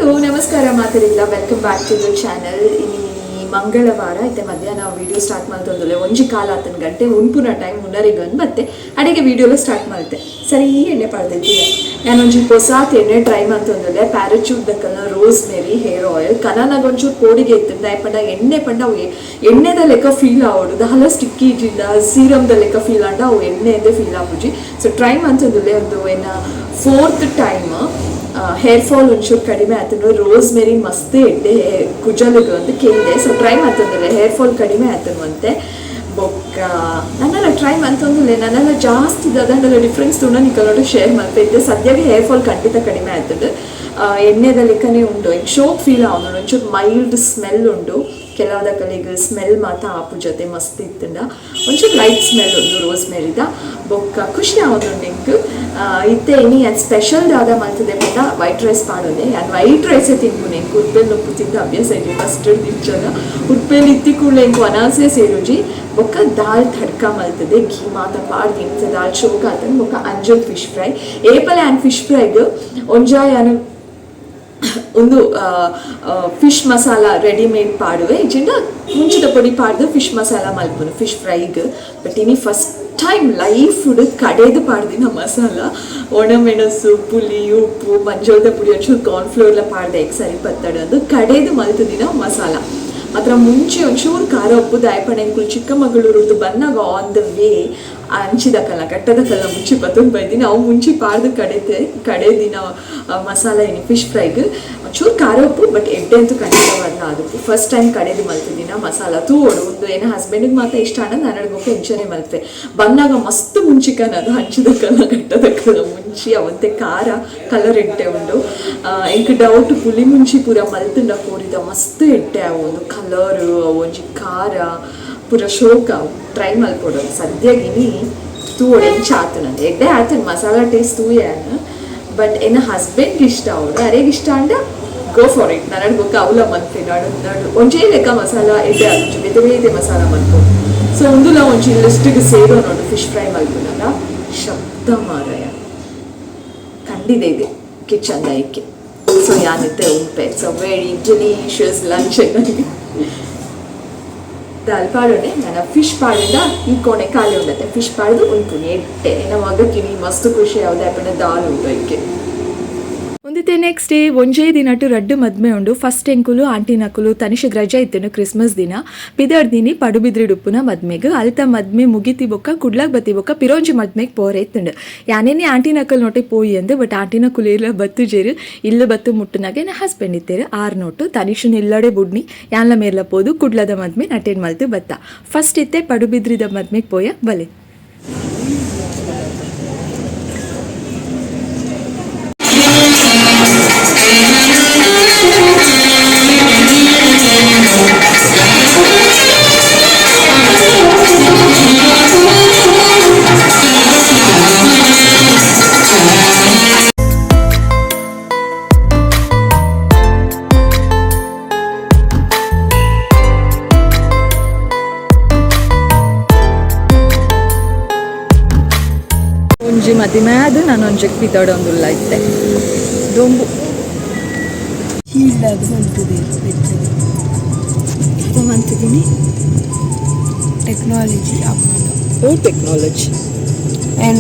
Hello ನಮಸ್ಕಾರ ಮಾತರಿಲ್ಲ welcome back to the channel. ಮಂಗಳವಾರ ಐತೆ ಮಧ್ಯಾಹ್ನ ವಿಡಿಯೋ ಸ್ಟಾರ್ಟ್ ಮಾಡ್ತಂದ್ರೆ ಒಂಜಿ ಕಾಲ 10 ಗಂಟೆ ಉಂಪುನ ಟೈಮ್ ಉನ್ನರಿಗಂದು ಮತ್ತೆ ಅಡಿಗೆ ವಿಡಿಯೋలో ಸ್ಟಾರ್ಟ್ ಮಾಡ್ತೆ. ಸರಿ ಎಣ್ಣೆ ಪಾಡ್ದಿದ್ದೆ ನಾನೊಂಚೂರು ಹೊಸಾತ್ ಎಣ್ಣೆ ಟ್ರೈ ಮಾಡ್ತಂದ್ರೆ ಪ್ಯಾರಾಚೂಟ್ ದಕ್ಕನ ರೋಸ್ಮೆರಿ ಹೇರ್ ಆಯಿಲ್ ಕನಾನಾಗ ಒಂಚೂರು ಕೋಡಿಗೆ ಇತ್ತಿಂದ ಪಂಡ ಎಣ್ಣೆ ಪಂಡ ಅವು ಎಣ್ಣೆದ ಲೆಕ್ಕ ಫೀಲ್ ಆವೋಡು ಹಲ ಸ್ಟಿಕ್ಕಿ ಇದ್ದಿಂದ ಸೀರಮ್ದ ಲೆಕ್ಕ ಫೀಲ್ ಅಂಡ ಅವು ಎಣ್ಣೆದೇ ಫೀಲ್ ಆಪುಜಿ. ಸೊ ಟ್ರೈ ಮಾಡ್ತಂದ್ರೆ ಒಂದು ಏನ 4th ಟೈಮ್ ಹೇರ್ ಫಾಲ್ ಒಂಚೂರು ಕಡಿಮೆ ಆಯ್ತು. ರೋಸ್ಮೆರಿ ಮಸ್ತ್ ಎಡ್ಡೆ ಕುಜಲಿಗೆ ಒಂದು ಕೇಳಿದೆ. ಸೊ ಟ್ರೈ ಮಾಡ್ತಂದ್ರೆ ಹೇರ್ ಫಾಲ್ ಕಡಿಮೆ ಆಯ್ತು ಅಂತೆ ಬೊಕ್ಕ ನನ್ನೆಲ್ಲ ಟ್ರೈ ಮಾಡ್ತಂದ್ರೆ ನನ್ನೆಲ್ಲ ಜಾಸ್ತಿ ಅದನ್ನೆಲ್ಲ ಡಿಫ್ರೆನ್ಸ್ ತೊಗೊಂಡು ನಿಕ್ಕಲ್ಲೋಡು ಶೇರ್ ಮಾಡ್ತಾ ಇದ್ದೆ. ಸದ್ಯಕ್ಕೆ ಹೇರ್ ಫಾಲ್ ಖಂಡಿತ ಕಡಿಮೆ ಆಯ್ತದೆ. ಎಣ್ಣೆದ ಲೆಕ್ಕನೇ ಉಂಟು ಈಗ ಶೋಕ್ ಫೀಲ್ ಆಗೋದು ಒಂಚೂರು ಮೈಲ್ಡ್ ಸ್ಮೆಲ್ ಉಂಟು. ಕೆಲವದ ಕಲಿಗೆ ಸ್ಮೆಲ್ ಮಾತ್ರ ಆಪು ಜೊತೆ ಮಸ್ತ್ ಇತ್ತಂಡ ಒಂಚೂರು ಲೈಟ್ ಸ್ಮೆಲ್ ಉಂಟು ರೋಸ್ಮೆರಿದ ಬೊಕ್ಕ ಖುಷಿ ಆಗೋದು ನಿಂಗೆ ಇತ್ತೆ ಇನಿ ಅದು ಸ್ಪೆಷಲ್ ದಾದ ಮಾಡ್ತದೆ ಬೇಡ ವೈಟ್ ರೈಸ್ ಮಾಡೋದೆ. ನಾನು ವೈಟ್ ರೈಸೇ ತಿಂಕು ನಿಂಗೆ ಉರ್ಪೇಲಿ ಉಪ್ಪು ತಿಂದು ಅಭ್ಯಾಸ ಇದೆ. ಫಸ್ಟ್ ದಿವ್ಸನ ಉರ್ಪೇಲಿ ಇತ್ತಿ ಕೂಡ ಇಂಕು ಅನಾಸೆ ಸೇರುಜಿ ಬೊಕ್ಕ ದಾಲ್ ತಡ್ಕ ಮಲ್ತದೆ ಘೀ ಮಾತ ಪಾಡ್ ತಿಂತದೆ ದಾಲ್ ಶೋಕ ಆತಂದು ಬೊಕ್ಕ ಅಂಜಲ್ ಫಿಶ್ ಫ್ರೈ ಏಪಲ್ ಆ್ಯಂಡ್ ಫಿಶ್ ಫ್ರೈಗೆ ಒಂಜಾಯನು ಒಂದು ಫಿಶ್ ಮಸಾಲ ರೆಡಿಮೇಡ್ ಪಾಡುವೆ ಇಜಿಂದ ಮುಂಚಿದ ಪೊಡಿ ಪಾಡ್ದು ಫಿಶ್ ಮಸಾಲ ಮಲ್ಪುನು ಫಿಶ್ ಫ್ರೈಗೆ. ಬಟ್ ಇನಿ ಫಸ್ಟ್ ಟೈಮ್ ಲೈಫ್ ಕಡೆದು ಪಾಡ್ದಿನ ಮಸಾಲ ಒಣಮೆಣಸು ಪುಲಿ ಉಪ್ಪು ಮಂಜೋಳದ ಪುಡಿ ಒಂಚೂರು ಕಾರ್ನ್ಫ್ಲೋರ್ಲ ಪಾಡ್ದೆ ಸರಿ ಪತ್ತಡ ಅದು ಕಡೆದು ಮಲ್ತದಿನ ಮಸಾಲ ಮಾತ್ರ ಮುಂಚೆ ಒಂಚೂರು ಖಾರ ಉಪ್ಪು ದಾಯಪಣೆಂಕುಲು ಚಿಕ್ಕಮಗಳೂರದ್ದು ಬಂದಾಗ ಆನ್ ದ ವೇ ಅಂಚಿದ ಕಲ್ಲ ಕಟ್ಟದ ಕಲ್ಲ ಮುಂಚೆ ಬತ್ತೊಂದು ಬೈದಿನಿ ಅವು ಮುಂಚೆ ಪಾಡ್ದು ಕಡೆ ದಿನ ಮಸಾಲ ಏನು ಫಿಶ್ ಫ್ರೈಗೆ ಒಂಚೂರು ಖಾರ ಉಪ್ಪು ಬಟ್ ಎಡ್ಡೆ ಅಂತೂ ಖಂಡಿತ ಬರಲ್ಲ. ಅದಕ್ಕೆ ಫಸ್ಟ್ ಟೈಮ್ ಕಡೆದು ಮಲ್ತಿದ್ದಿನ ಮಸಾಲ ತೂಡು ಒಂದು ಏನೋ ಹಸ್ಬೆಂಡಿಗೆ ಮಾತ್ರ ಇಷ್ಟ ಅಣ್ಣ ನನಗೆ ಎಂಚನೆ ಮಲ್ತೆ ಬಂದಾಗ ಮಸ್ತ್ ಮುಂಚಿಕನ್ ಅದು ಹಂಚಿದ ಕಲ್ಲ ಕಟ್ಟದ ಕಲ್ಲ ಮುಂಚಿ ಅವಂತೆ ಖಾರ ಕಲರ್ ಎಡ್ಡೆ ಉಂಡು ಎಂಕ್ ಡೌಟ್ ಪುಲಿ ಮುಂಚಿ ಪೂರ ಮಲ್ತುಂಡ ಕೋರಿದ ಮಸ್ತ್ ಎಡ್ಡೆ ಅವು ಒಂದು ಕಲರ್ ಒಂಜಿ ಖಾರ ಪೂರ ಶೋಕ ಟ್ರೈ ಮಲ್ಕೊಡೋದು. ಸದ್ಯಗಿನಿ ತೂವಡೆ ಎಂಚ ಆತು ನಂದು ಎಡ್ಡೆ ಆತು ಮಸಾಲ ಟೇಸ್ಟ್ ತೂಯೇನು ಬಟ್ ಏನು ಹಸ್ಬೆಂಡ್ಗೆ ಇಷ್ಟ ಅವರು ಅರೆಗೆ ಇಷ್ಟ ಅಂಡ ಗೋ ಫಾರ್ ಇಟ್. ನನಗೆ ಗೊಕ್ಕ ಅವಲ ಮಲ್ತೆ ನಡು ಒಂಚೇ ಲೆಕ್ಕ ಮಸಾಲ ಎಡ್ಡೆ ಆತು ಬೇತೆ ಬೇತೆ ಮಸಾಲ ಮಲ್ಕೊಂಡು. ಸೊ ಒಂದುಲ ಒಂಚಿ ಲಿಸ್ಟಿಗೆ ಸೇರೋ ನೋಡು ಫಿಶ್ ಫ್ರೈ ಮಲ್ಕೊಂಡಾಗ ಶಬ್ದ ಮಾರಾಯ ಕಂಡಿದೆ ಇದೆ ಕಿಚನ್ ದೈಕೆ. ಸೊ ಯಾನಿತ್ತೆ ಉಂಪೆ ಸೊ ವೆರಿ ಡೆಲಿಷಿಯಸ್ ಲಂಚ್ ನನಗೆ ದಾಲ್ ಪಾಡೋಣೆ ನಾನು ಫಿಶ್ ಪಾಡಿಂದ ಈ ಕೊನೆ ಖಾಲಿ ಉಂಡತ್ತೆ ಫಿಶ್ ಪಾಡ್ದು ಉಂಟು ಎಟ್ಟೆ ನಮ್ಮ ಮಗಕ್ಕಿನಿ ಮಸ್ತ್ ಖುಷಿ ಯಾವುದೇ ಹಾಪಣ್ಣ ದಾಲ್ ಉಂಟು ಐಕೆ ಒಂದಿತ್ತೆ ನೆಕ್ಸ್ಟ್ ಡೇ ಒಂಜೇ ದಿನಟ್ಟು ರಡ್ಡು ಮದ್ಮೆ ಉಂಡು. ಫಸ್ಟ್ ಎಂಕುಲು ಆಂಟಿ ನಕುಲು ತನಿಷಗ್ ರಜೆ ಇತ್ತೇನು ಕ್ರಿಸ್ಮಸ್ ದಿನ ಪಿದರ್ದಿನಿ ಪಡುಬಿದ್ರಿಡುಪ್ಪುನ ಮದ್ಮೆಗ್ ಅಲ್ತ ಮದ್ಮೆ ಮುಗಿತಿ ಬೊಕ್ಕ ಕುಡ್ಲಾಗ್ ಬತ್ತಿ ಬೊಕ್ಕ ಪಿರೋಂಜಿ ಮದ್ಮೆಗ್ ಪೋರೆ ಇತ್ತುಂಡು. ಯಾನೇನೆ ಆಂಟಿ ನಕಲ್ ನೋಟೆ ಪೋಯಿ ಅಂದು ಬಟ್ ಆಂಟಿ ನಕುಲು ಇಲ್ಲ ಬತ್ತು ಜೇರು ಇಲ್ಲ ಬತ್ತು ಮುಟ್ಟುನಾಗೆ ನಾ ಹಸ್ಬೆಂಡ್ ಇತ್ತೇರು 6 ನೋಟು ತನಿಷನ್ ಇಲ್ಲಡೆ ಬುಡ್ನಿ ಯಾನ್ಲ ಮೇರ್ಲ ಪೋದು ಕುಡ್ಲದ ಮದ್ಮೆ ಅಟೆಂಡ್ ಮಲ್ತು ಬತ್ತ. ಫಸ್ಟ್ ಇತ್ತೆ ಪಡುಬಿದ್ರಿದ ಮದ್ಮೆಗ್ ಪೋಯ ಬಲೆ ಒಂಜಿ ಮದಿಮೆ ಅದು ನಾನು ಒಂಜಕ್ಕೆ ಪಿತಾಡೊಂದುಲ್ಲ ಇತ್ತೆ ದೊಂಬು ಮಂತಿದ್ದೀನಿ ಟೆಕ್ನಾಲಜಿ ಓ ಟೆಕ್ನಾಲಜಿ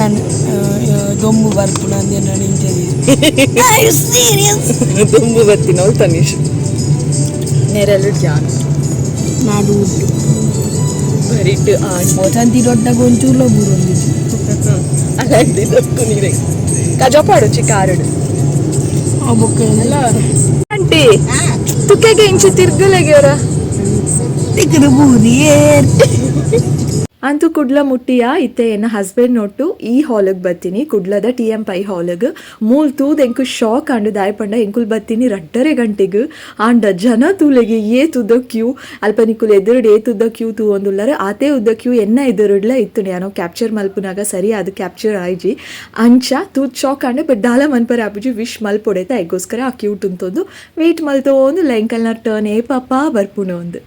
ನಾನು ದೊಂಬು ಬರ್ಪುನ ಅಂದೆ ನಾನು ದೊಂಬು ಬರ್ತೀನವು ತನೀಶ್ ನೆರಳು ಜಾನು ನಾಡು ಉಂಟು ಬರಿಟ್ ಮೊಸಂತಿ ದೊಡ್ಡ ಗೊಂಚೂರ್ಲ ಬೂರೊಂದಿತ್ತು ಅಲ್ಲಂಡಿ ದೊಕ್ಕು ನೀರೆ ಕಜಪಾಡು ಚಿಕ್ಕಾರಡು ಎಲ್ಲ ಆಂಟಿ ತುಕ್ಕೆಗೆ ಇಂಚು ತಿರ್ಗಲೆಗೆವರ ತಿಕ್ಕದು ಬೂದಿ ಅಂತೂ ಕುಡ್ಲ ಮುಟ್ಟಿಯ ಇತ್ತೆ ಎನ್ನ ಹಸ್ಬೆಂಡ್ ನೋಟು ಈ ಹಾಲಿಗೆ ಬತ್ತೀನಿ ಕುಡ್ಲದ TM ಪೈ ಹಾಲಿಗೆ ಮೂಲ್ ತೂದ್ ಎಂಕು ಶಾಕ್ ಅಂಡು ದಾಯಪಂಡ ಎಂಕುಲ್ ಬತ್ತೀನಿ 2:30 ಗಂಟೆಗೆ ಆಂಡ ಜನ ತೂಲೆಗೆ ತುದ್ದ ಕ್ಯೂ ಅಲ್ಪ ನಿಕ್ಕುಲ್ ಎದುರುಡು ತುದ್ದ ಕ್ಯೂ ತೂ ಒಂದುಲ್ಲರ ಆತೆ ಉದ್ದ ಕ್ಯೂ ಎನ್ನ ಎದುರುಡ್ಲ ಇತ್ತು ಯಾನೋ ಕ್ಯಾಪ್ಚರ್ ಮಲ್ಪುನಾಗ ಸರಿ ಅದು ಕ್ಯಾಪ್ಚರ್ ಆಯ್ಜಿ ಅಂಚ ತೂದ್ ಶಾಕ್ ಅಂಡು ಬಟ್ ದಾಲ ಮನ್ಪರ ಆಪುಜಿ ವಿಶ್ ಮಲ್ಪೊಡೆತ ಎಗೋಸ್ಕರ ಆ ಕ್ಯೂ ತುಂತೊಂದು ವೆಯ್ಟ್ ಮಲ್ತೋ ಒಂದು ಲೈಂಕಲ್ನ ಟರ್ನ್ ಏ ಪಾಪ ಬರ್ಪುಣು ಒಂದು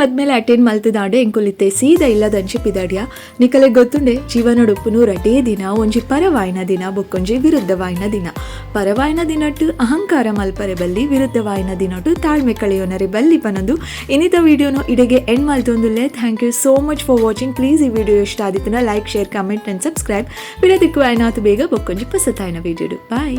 ಮದ್ಮೇಲೆ ಅಟೆಂಡ್ ಮಲ್ತದಾಡೆ ಎಂಕುಲಿತ್ತೆ ಸೀದಾ ಇಲ್ಲದಂಚಿ ಪಿದಾಡ್ಯ ನಿಕಲೆ ಗೊತ್ತುಂಡೆ ಜೀವನೊಡುಪ್ಪುನು ರಟೇ ದಿನ ಒಂಜಿ ಪರವಾಯಿನ ದಿನ ಬೊಕ್ಕೊಂಜಿ ವಿರುದ್ಧವಾಯಿನ ದಿನ ಪರವಾಯಿನ ದಿನಟ್ಟು ಅಹಂಕಾರ ಮಲ್ಪರೆ ಬಲ್ಲಿ ವಿರುದ್ಧವಾಯಿನ ದಿನಟ್ಟು ತಾಳ್ಮೆ ಕಳೆಯೋನರೆ ಬಲ್ಲಿ ಪನೊಂದು ಇನ್ನಿತ ವಿಡಿಯೋನು ಇಡೆಗೆ ಎಂಡ್ ಮಲ್ತೊಂದುಲ್ಲೆ. Thank you so much for watching. Please ಈ ವಿಡಿಯೋ ಇಷ್ಟ ಆದಿತ್ತನ like share comment and subscribe. ಬಿಡದಿಕ್ಕು ಆಯ್ನಾತು ಬೇಗ ಬೊಕ್ಕೊಂಜಿ ಪಸತಾಯಿನ ವಿಡಿಯೋಡು. ಬಾಯ್.